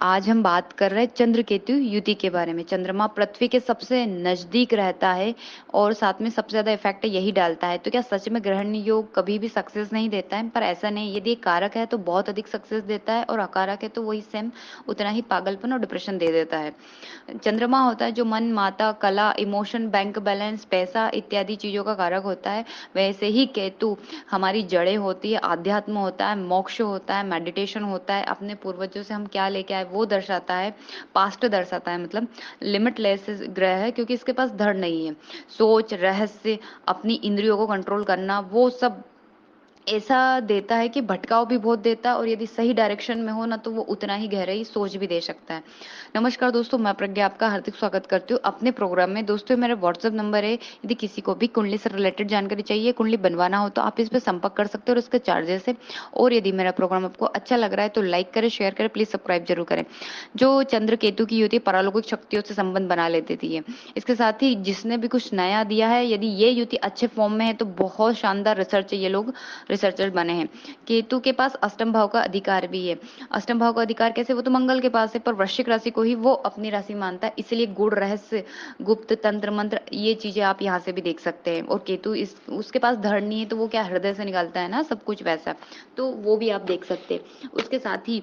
आज हम बात कर रहे हैं चंद्र केतु युति के बारे में। चंद्रमा पृथ्वी के सबसे नजदीक रहता है और साथ में सबसे ज्यादा इफेक्ट यही डालता है। तो क्या सच में ग्रहण योग कभी भी सक्सेस नहीं देता है? पर ऐसा नहीं, यदि एक कारक है तो बहुत अधिक सक्सेस देता है और अकारक है तो वही सेम उतना ही पागलपन और डिप्रेशन दे देता है। चंद्रमा होता है जो मन, माता, कला, इमोशन, बैंक बैलेंस, पैसा इत्यादि चीजों का कारक होता है। वैसे ही केतु हमारी जड़ें होती है, आध्यात्म होता है, मोक्ष होता है, मेडिटेशन होता है, अपने पूर्वजों से हम क्या लेके आए वो दर्शाता है, पास्ट दर्शाता है। मतलब लिमिटलेस ग्रह है क्योंकि इसके पास धड़ नहीं है। सोच, रहस्य, अपनी इंद्रियों को कंट्रोल करना, वो सब ऐसा देता है कि भटकाव भी बहुत देता है और यदि सही डायरेक्शन में हो ना तो वो उतना ही गहराई सोच भी दे सकता है। नमस्कार दोस्तों, मैं प्रज्ञा आपका हार्दिक स्वागत करती हूँ अपने प्रोग्राम में। दोस्तों, मेरा व्हाट्सएप नंबर है, यदि किसी को भी कुंडली से रिलेटेड जानकारी चाहिए, कुंडली बनवाना हो तो आप इस पर संपर्क कर सकते हो और इसके चार्जेस है। और यदि मेरा प्रोग्राम आपको अच्छा लग रहा है तो लाइक करें, शेयर करें, प्लीज सब्सक्राइब जरूर करें। जो चंद्र केतु की युति पारलौकिक शक्तियों से संबंध बना लेती थी। इसके साथ ही जिसने भी कुछ नया दिया है, यदि ये युति अच्छे फॉर्म में है तो बहुत शानदार रिसर्च है, ये लोग रिसर्चर बने हैं। केतु के पास अष्टम भाव का अधिकार भी है। अष्टम भाव का अधिकार कैसे? वो तो मंगल के पास है, पर वृश्चिक राशि को ही वो अपनी राशि मानता है। इसलिए गुड़, रहस्य, गुप्त तंत्र मंत्र, ये चीजें आप यहाँ से भी देख सकते हैं। और केतु इस उसके पास धड़ नहीं है तो वो क्या हृदय से निकालता है ना सब कुछ वैसा, तो वो भी आप देख सकते हैं। उसके साथ ही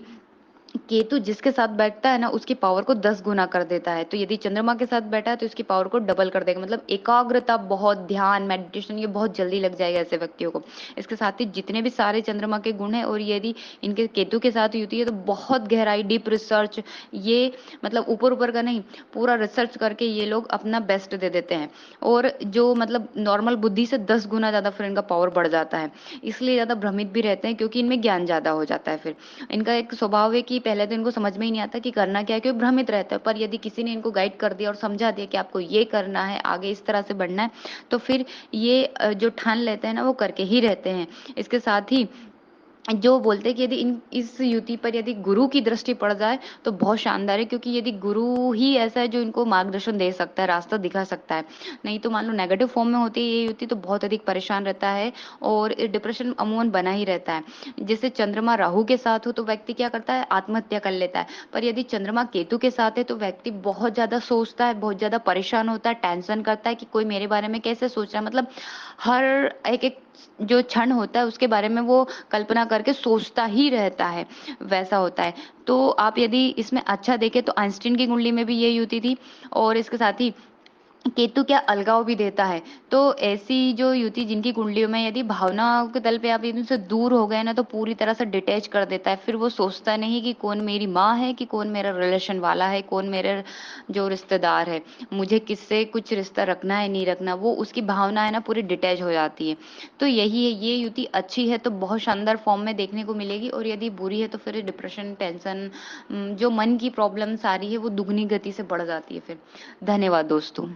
केतु जिसके साथ बैठता है ना उसकी पावर को 10 गुना कर देता है। तो यदि चंद्रमा के साथ बैठा है तो इसकी पावर को डबल कर देगा। मतलब एकाग्रता, बहुत ध्यान, मेडिटेशन, ये बहुत जल्दी लग जाएगा ऐसे व्यक्तियों को। इसके साथ ही जितने भी सारे चंद्रमा के गुण हैं और यदि इनके केतु के साथ युति है तो बहुत गहराई, डीप रिसर्च, ये मतलब ऊपर ऊपर का नहीं, पूरा रिसर्च करके ये लोग अपना बेस्ट दे देते हैं। और जो मतलब नॉर्मल बुद्धि से 10 गुना ज्यादा फिर इनका पावर बढ़ जाता है। इसलिए ज्यादा भ्रमित भी रहते हैं क्योंकि इनमें ज्ञान ज्यादा हो जाता है। फिर इनका एक स्वभाव है कि पहले तो इनको समझ में ही नहीं आता कि करना क्या है, क्योंकि भ्रमित रहता है। पर यदि किसी ने इनको गाइड कर दिया और समझा दिया कि आपको ये करना है, आगे इस तरह से बढ़ना है, तो फिर ये जो ठान लेते हैं ना वो करके ही रहते हैं। इसके साथ ही जो बोलते हैं कि यदि इन इस युति पर यदि गुरु की दृष्टि पड़ जाए तो बहुत शानदार है, क्योंकि यदि गुरु ही ऐसा है जो इनको मार्गदर्शन दे सकता है, रास्ता दिखा सकता है। नहीं तो मान लो नेगेटिव फॉर्म में होती है ये युति तो बहुत अधिक परेशान रहता है और डिप्रेशन अमूमन बना ही रहता है। जैसे चंद्रमा राहु के साथ हो तो व्यक्ति क्या करता है, आत्महत्या कर लेता है। पर यदि चंद्रमा केतु के साथ है तो व्यक्ति बहुत ज्यादा सोचता है, बहुत ज्यादा परेशान होता है, टेंशन करता है कि कोई मेरे बारे में कैसे सोच रहा है। मतलब हर एक एक जो क्षण होता है उसके बारे में वो कल्पना करके सोचता ही रहता है, वैसा होता है। तो आप यदि इसमें अच्छा देखें तो आइंस्टीन की कुंडली में भी ये युति थी। और इसके साथ ही केतु क्या अलगाव भी देता है। तो ऐसी जो युति जिनकी कुंडलियों में यदि भावनाओं के तल पे आप यदि उनसे दूर हो गए ना तो पूरी तरह से डिटैच कर देता है। फिर वो सोचता नहीं कि कौन मेरी माँ है, कि कौन मेरा रिलेशन वाला है, कौन मेरे जो रिश्तेदार है, मुझे किससे कुछ रिश्ता रखना है नहीं रखना, वो उसकी भावना है ना पूरी डिटैच हो जाती है। तो यही है, ये युति अच्छी है तो बहुत शानदार फॉर्म में देखने को मिलेगी, और यदि बुरी है तो फिर डिप्रेशन, टेंशन, जो मन की प्रॉब्लम सारी है वो दुगनी गति से बढ़ जाती है फिर। धन्यवाद दोस्तों।